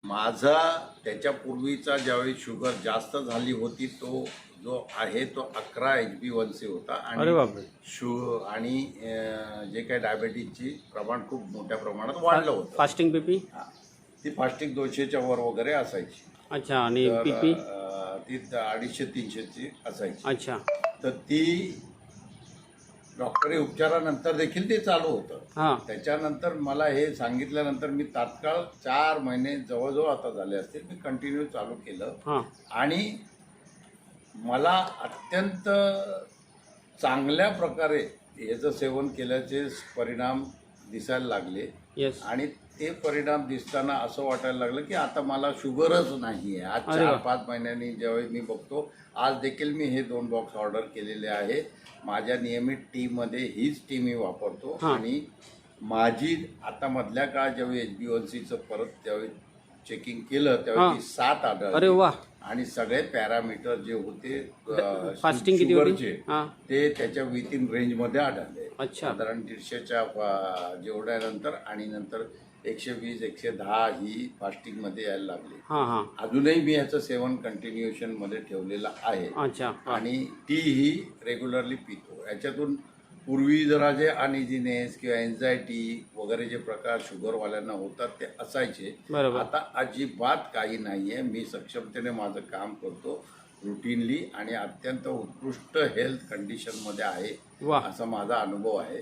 माझा त्याच्यापूर्वीचा ज्यावेळी शुगर जास्त झाली होती तो जो आहे तो 11 HbA1c होता अरे आणि बापरे. आणि जे काही डायबेटीजची प्रमाण खूप मोठ्या प्रमाणात वाढलं होतं. Fasting BP. हा. ती फास्टिंग 200च्या वर वगैरे असायची. अच्छा. आणि तर पीपी. ती 250-300ची असायची. अच्छा. तर ती डॉक्टरी उपचारानंतर देखील ते चालू होतं. हां. त्याच्यानंतर मला हे सांगितल्यानंतर मी तात्काळ 4 महिने जवळजवळ आता झाले असतील मी कंटिन्यू चालू केलं. हां. आणि मला अत्यंत चांगल्या प्रकारे याचं सेवन केल्याचे परिणाम दिसायला लागले. येस. आणि ते परिणाम दिसताना असं वाटायला लागलं की आता मला शुगरच नाही आहे. आज अरे वा. 4-5 महिन्यांनी ज्यावेळी मी बघतो, आज देखील मी हे 2 बॉक्स ऑर्डर केलेले आहे. माझ्या नियमित टीमध्ये हीच टी मी वापरतो. हां. आणि माझी आता मधल्या काळात ज्यावेळी HbA1cचं परत त्यावेळी चेकिंग केलं त्यावेळी ती 7 अरे आढळली. वा. आणि सगळे पॅरामीटर जे होते फास्टिंग किती होती? शुगरचे हां. ते त्याच्या विथिन रेंजमध्ये आढळले. अच्छा. साधारण 150च्या जेवढ्यानंतर आणि नंतर 120-110 ही फास्टिंगमध्ये यायला लागली. हां हां. अजूनही मी ह्याचं सेवन कंटिन्युएशनमध्ये ठेवलेलं आहे. अच्छा. आणि टी ही रेग्युलरली पितो. याच्यातून पूर्वी जरा जे अनइझीनेस किंवा एन्झायटी वगैरे जे प्रकार शुगरवाल्यांना होतात ते असायचे. बरोबर. आता अजिबात काही नाही आहे. मी सक्षमतेने माझं काम करतो रुटीनली आणि अत्यंत उत्कृष्ट हेल्थ कंडिशनमध्ये आहे वा. असा माझा अनुभव आहे.